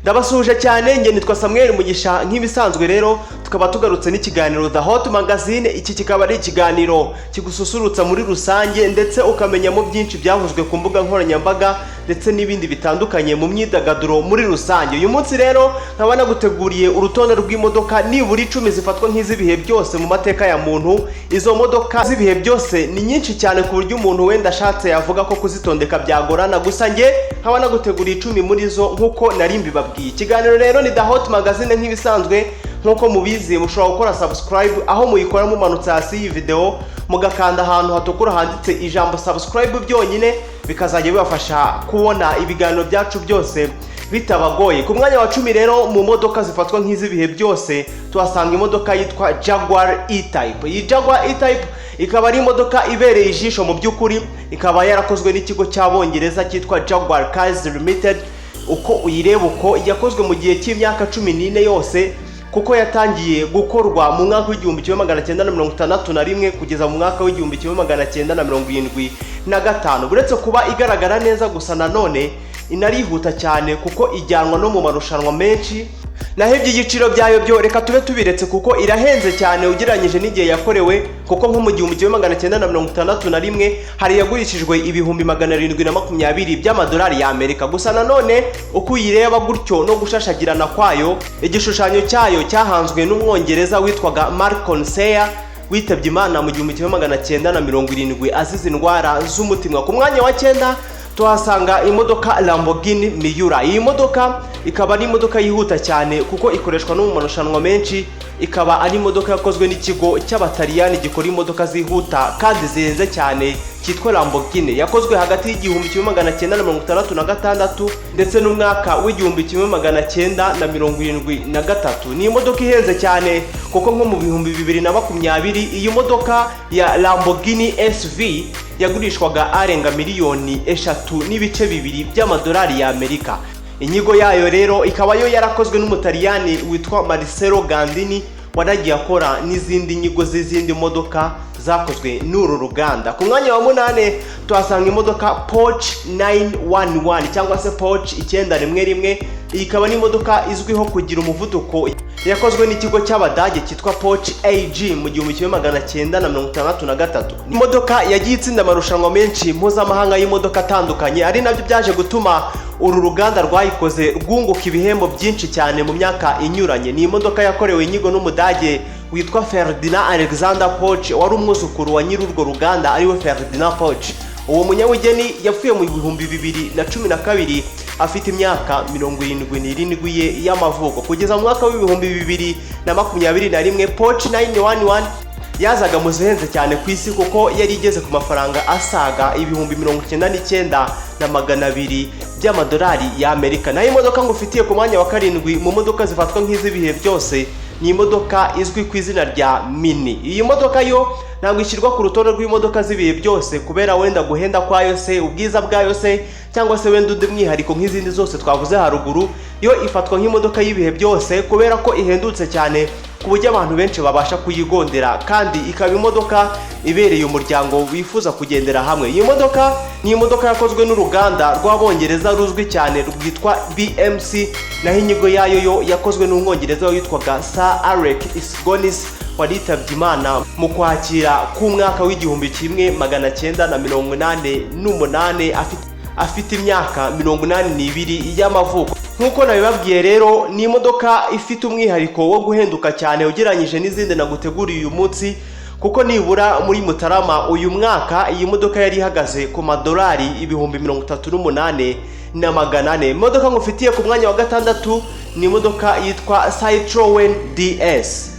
Ndabasuje cyane nge nitwa Samuel Mugisha nk'ibisanzwe rero tukaba tugarutse n'ikiganiro The Hot Magazine. Iki kikaba ari ikiganiro kigususurutsa muri rusange ndetse ukamenyamo byinshi byavuzwe ku mbuga nkoranyambaga ndetse n'ibindi bitandukanye mu myidagaduro muri rusange. Uyu munsi rero nkaba naguteguriye urutonde rw'imodoka nibura 10 zifatwa nkizibihe byose mu mateka ya muntu. Izo modoka zibihe byose ni nyinshi cyane ku buryo umuntu wenda ashatse yavuga ko kuzitondeka byagorana, gusa nge nkaba naguteguriye 10 muri zo nkuko nari mbibabwiye. Ikiganiro rero ni The Hot Magazine nk'ibisanzwe. Nkuko mubizi mushobora gukora subscribe aho muyikora mumanutse hasi iyi video mugakanda ahantu hatukura handitse ijambo subscribe byonyine, bikazajya bibafasha kubona ibiganiro byacu byose bitabagoye. Ku mwanya wa 10 rero mu modoka zifatwa nk'izibihe byose tuhasanga imodoka yitwa Jaguar E-Type. Iyi Jaguar E-Type ikaba ari imodoka ibereye ijisho mu by'ukuri, ikaba yarakozwe n'ikigo cy'Abongereza cyitwa Jaguar Cars Limited. Uko uyireba uko yakozwe mu gihe cy'imyaka 14 yose, kuko yatangiye gukorwa mu mwaka w'1961 kugeza mu mwaka w'1975. Buretse kuba igaragara neza, gusa nanone inarihuta cyane kuko ijyanwa no mu marushanwa menshi. Naho iby'igiciro byayo byo reka tube tubiretse kuko irahenze cyane ugereranyije n'igihe yakorewe, kuko nko mu 1961 hari yagurishijwe ibihumbi 720 by'amadolari ya Amerika. Gusa nanone uko uyireba gutyo no gushashagirana kwayo, igishushanyo cyayo cyahanzwe n'umwongereza witwaga Murray witabye Imana mu 1970 azize indwara z'umutima. Ku mwanya wa 9 tuhasanga imodoka Lamborghini Miura. Iyi modoka ikaba ari imodoka yihuta cyane kuko ikoreshwa no mu marushanwa menshi. Ikaba ari imodoka yakozwe n'ikigo cy'Abataliyani gikora imodoka zihuta kandi zihenze cyane cyitwa Lamborghini. Yakozwe hagati y'1966 ndetse n'umwaka w'1973. Ni imodoka ihenze cyane kuko nko mu 2020 iyi modoka ya Lamborghini SV yagurishwaga arenga miliyoni 3.2 by'amadolari ya Amerika. Inyigo yayo rero ikaba yo yarakozwe n'umutaliyani witwa Marcello Gandini, wanagiye akora n'izindi nyigo z'izindi modoka zakozwe n'uru ruganda. Ku mwanya wa 8 tuhasanga imodoka Porsche 911 cyangwa se Porsche 911. Iyi ikaba ni imodoka izwiho kugira umuvuduko, yakozwe n'ikigo cy'Abadage cyitwa Porsche AG mu 1963. Imodoka yagiye itsinda amarushanwa menshi mpuzamahanga y'imodoka atandukanye, ari nabyo byaje gutuma uru ruganda rwayikoze rwunguka ibihembo byinshi cyane mu myaka inyuranye. Ni imodoka yakorewe inyigo n'Umudage witwa Ferdinand Alexander Porsche, wari umwuzukuru wa nyir'urwo ruganda ariwe Ferdinand Porsche. Uwo munyabugeni yapfuye mu 2012 afite imyaka 77 ye y'amavuko. Kugeza mu mwaka w'2021 Porsche 911 yazaga mu zihenze cyane ku isi kuko yari igeze ku mafaranga asaga ibihumbi 99,200 by'amadolari ya Amerika. Naho imodoka ngufitiye ku mwanya wa 7 mu modoka zifatwa nk'izibihe byose ni imodoka izwi ku izina rya Mini. Iyi modoka yo ntabwo ishyirwa ku rutonde rw'imodoka zibihe byose kubera wenda guhenda kwayo se, ubwiza bwayo se, cyangwa se wenda undi mwihariko nk'izindi zose twavuze haruguru. Yo ifatwa nk'imodoka y'ibihe byose kubera ko ihendutse cyane ku buryo abantu benshi babasha kuyigondera, kandi ikaba imodoka ibereye umuryango wifuza kugendera hamwe. Iyi modoka ni imodoka yakozwe n'uruganda rw'Abongereza ruzwi cyane rwitwa BMC. Naho inyigo yayo yo yakozwe n'umwongereza witwaga Sir Alex Isgonis, waritabye Imana mu kwakira ku mwaka w'1988 afite imyaka 82 y'amavuko. Nkuko nabibabwiye rero ni imodoka ifite umwihariko wo guhenduka cyane ugereranyije n'izindi naguteguriye uyu munsi, kuko nibura muri Mutarama uyu mwaka iyi modoka yari ihagaze ku madolari 38,400. Imodoka ngufitiye ku mwanya wa 6 ni imodoka yitwa Citroën DS.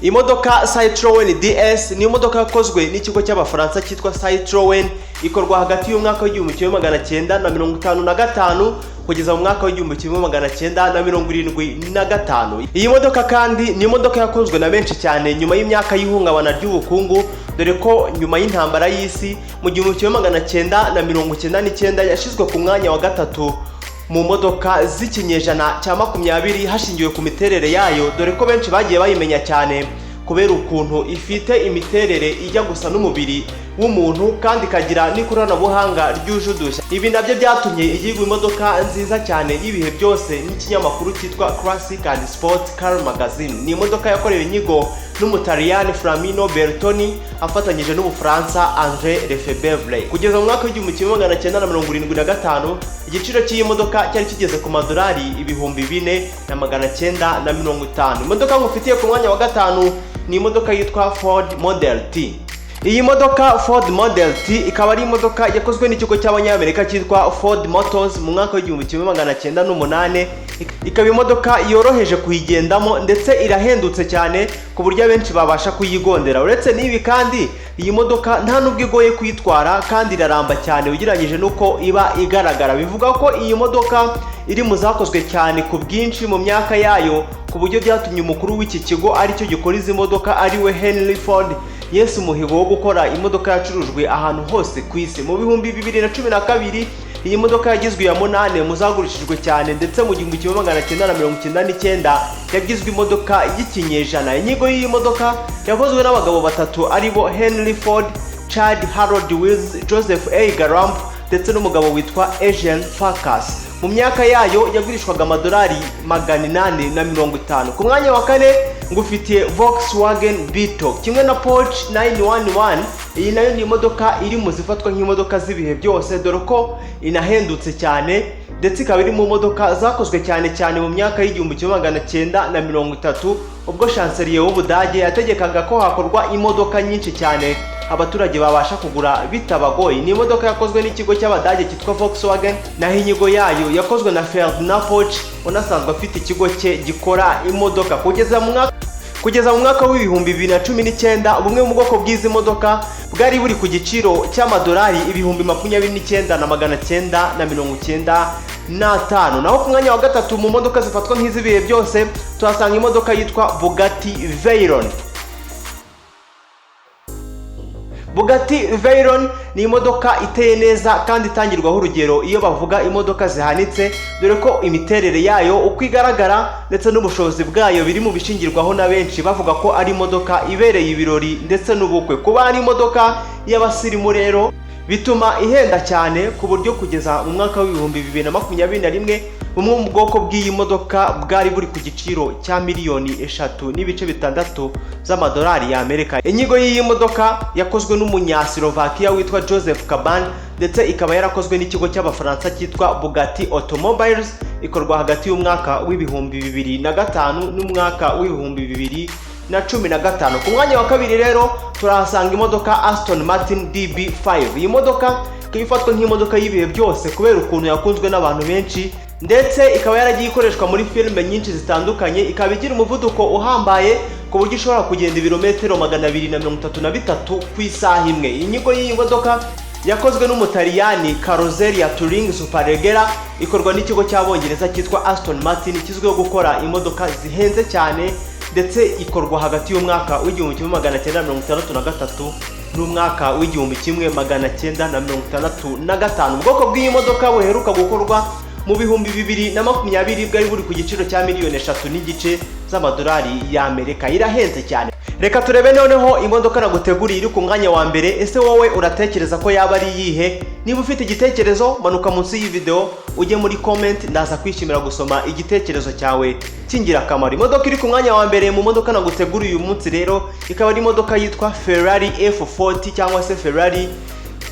Imodoka Citroën DS ni imodoka yakozwe n'ikigo cy'Abafaransa cyitwa Citroën. Ikorwa hagati y'umwaka w'1955 kugeza mu mwaka w'1975. Iyi modoka kandi ni imodoka yakozwe na benshi cyane nyuma y'imyaka y'ihungabana ry'ubukungu, dore ko nyuma y'intambara y'isi mu 1999 yashizwe ku mwanya wa 3 mu modoka z'ikinyejana cya 20 hashingiwe ku miterere yayo, dore ko benshi bagiye bayimenya cyane kubera ukuntu ifite imiterere ijya gusa n'umubiri w'umuntu kandi ikagira n'ikoranabuhanga ryuje udushya. Ibi nabyo byatumye igirwa imodoka nziza cyane y'ibihe byose n'ikinyamakuru cyitwa Classic and Sport Car Magazine. Ni imodoka yakorewe inyigo n'umutaliyani Flamino Bertoni afatanyije n'Ubufaransa André Lefebvre. Kugeza mu mwaka w'igihumbi kimwe magana cyenda na 75 igiciro cy'iyi modoka cyari kigeze ku madolari 4,950. Imodoka ngufitiye ku mwanya wa gatanu ni imodoka yitwa Ford Model T. Iyi modoka Ford Model T ikaba ari imodoka yakozwe n'ikigo cy'abanyamerika cyitwa Ford Motors mu mwaka w'igihumbi kimwe magana cyenda n'umunani. Ikaba imodoka yoroheje kuyigendamo ndetse irahendutse cyane ku buryo abenshi babasha kuyigondera. Uretse n'ibi kandi iyi modoka nta nubwo igoye kuyitwara kandi iraramba cyane ugereranyije nuko iba igaragara. Bivuga ko iyi modoka iri mu zakozwe cyane ku bwinshi mu myaka yayo, ku buryo byatumye umukuru w'iki kigo aricyo gikora izi modoka ariwe Henry Ford Yes umuhigo wo gukora imodoka yacurujwe ahantu hose ku isi. Mu bihumbi 2012 iyi modoka yagizwe ya 8 mu zagurishijwe cyane, ndetse mu 1999 yagizwe imodoka y'ikinyejana. Inyigo y'iyi modoka yakozwe n'abagabo batatu aribo Henry Ford, Chad Harold Wills, Joseph A. Garamp ndetse n'umugabo witwa Asian Farkas. Mu myaka yayo yagurishwaga amadolari 850. Ku mwanya wa kane ngufitiye Volkswagen Beetle kimwe na Porsche 911. Iyi nayo ni imodoka iri mu zifatwa nk'imodoka z'ibihe byose, dore ko inahendutse cyane ndetse ikaba iri mu modoka zakozwe cyane mu myaka y'igihumbi kimwe magana cyenda na 30 ubwo chancelier w'Ubudage yategekaga ko hakorwa imodoka nyinshi cyane abaturage babasha kugura bitabagoye. Ni imodoka yakozwe n'ikigo cy'Abadage cyitwa Volkswagen, naho inyigo yayo yakozwe na Ferdinand Porsche unasanzwe afite ikigo cye gikora imodoka. Kugeza mu mwaka w'ibihumbi 2019 bumwe mu bwoko bw'izi modoka bwari buri ku giciro cy'amadolari 29,995. Naho ku mwanya wa gatatu mu modoka zifatwa nk'izibihe byose tuhasanga imodoka yitwa Bugatti Veyron. Bugatti Veyron ni imodoka iteye neza kandi itangirwaho urugero iyo bavuga imodoka zihanitse, dore ko imiterere yayo uko igaragara ndetse n'ubushobozi bwayo biri mu bishingirwaho na benshi bavuga ko ari imodoka ibereye ibirori ndetse n'ubukwe. Kuba ari imodoka y'abasirimu rero bituma ihenda cyane ku buryo kugeza mu mwaka w'ibihumbi 2021 bumwe mu bwoko bw'iyi modoka bwari buri ku giciro cya $3.6 z'amadolari y'Amerika. Inyigo y'iyi modoka yakozwe n'umunyaslovakia witwa Joseph Kaban ndetse ikaba yarakozwe n'ikigo cy'Abafaransa cyitwa Bugatti Automobiles. Ikorwa hagati y'umwaka w'ibihumbi 2005 n'umwaka w'ibihumbi 2015. Ku mwanya wa kabiri rero turahasanga imodoka Aston Martin DB5. Iyi modoka ifatwa nk'imodoka y'ibihe byose kubera ukuntu yakunzwe n'abantu benshi, ndetse ikaba yaragiye ikoreshwa muri filime nyinshi zitandukanye. Ikaba igira umuvuduko uhambaye ku buryo ishobora kugenda ibirometero 233 ku isaha imwe. Inyigo y'iyi modoka yakozwe n'umutaliyani Carrozzeria Touring Superleggera, ikorwa n'ikigo cy'Abongereza cyitwa Aston Martin kizwiho gukora imodoka zihenze cyane, ndetse ikorwa hagati y'umwaka w'igihumbi kimwe magana cyenda na 1963 n'umwaka w'igihumbi kimwe magana cyenda na 1965. Ubwoko bw'iyi modoka buheruka gukorwa mu bihumbi 2020 bwari buri ku giciro cya $3.5 z'amadolari y'Amerika. Irahenze cyane. Reka turebe noneho imodoka naguteguriye iri ku mwanya wa mbere. Ese wowe uratekereza ko yaba ari iyihe? Niba ufite igitekerezo manuka munsi y'iyi video ujye muri comment, ndaza kwishimira gusoma igitekerezo cyawe cy'ingirakamaro. Imodoka iri ku mwanya wa mbere mu modoka naguteguriye uyu munsi rero ikaba ari imodoka yitwa Ferrari F40 cyangwa se Ferrari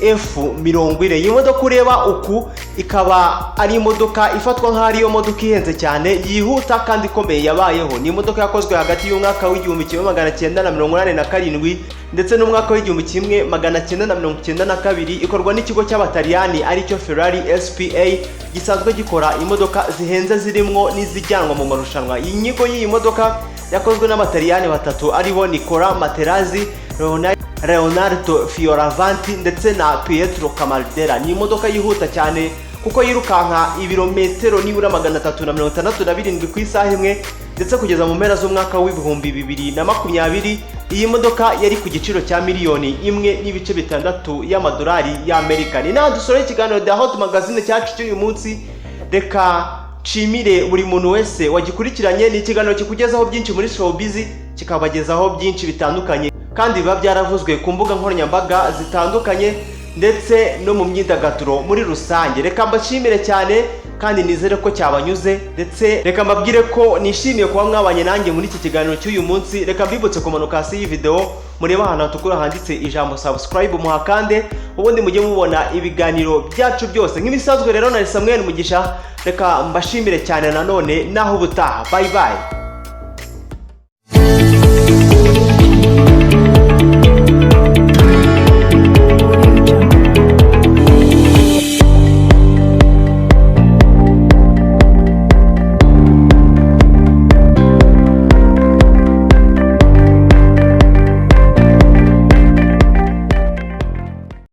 F40. Iyi modoka ureba uku ikaba ari imodoka ifatwa nk'aho ariyo modoka ihenze cyane, yihuta kandi ikomeye yabayeho. Ni imodoka yakozwe hagati y'umwaka w'igihumbi kimwe magana cyenda na 1987 ndetse n'umwaka w'igihumbi kimwe magana cyenda na 1992. Ikorwa n'ikigo cy'Abataliyani aricyo Ferrari SPA, gisanzwe gikora imodoka zihenze zirimo n'izijyanwa mu marushanwa. Iyi nyigo y'iyi modoka yakozwe n'Abataliyani batatu aribo Nicola Materazzi, Leonardo Fioravanti ndetse na Pietro Camaldera. Ni imodoka yihuta cyane kuko yirukanka ibirometero nibura 367 ku isaha imwe, ndetse kugeza mu mpera z'umwaka w'ibihumbi 2020 iyi modoka yari ku giciro cya $1.6 y'amadolari y'Amerika. Ni naho dusoreye ikiganiro The Hot Magazine cyacu cy'uyu munsi. Reka nshimire buri muntu wese wagikurikiranye. Ni ikiganiro kikugezaho byinshi muri showbiz kikabagezaho byinshi bitandukanye kandi biba byaravuzwe ku mbuga nkoranyambaga zitandukanye ndetse no mu myidagaduro muri rusange. Reka mbashimire cyane kandi nizere ko cyabanyuze, ndetse reka mbabwire ko nishimiye kuba mwabanye nanjye muri iki kiganiro cy'uyu munsi. Reka mbibutse kumanuka hasi y'iyi video mureba ahantu hatukura handitse ijambo subscribe, muhakande ubundi mujye mubona ibiganiro byacu byose nk'ibisanzwe. Rero na Samuel Mugisha, reka mbashimire cyane nanone naho ubutaha. Bye bye.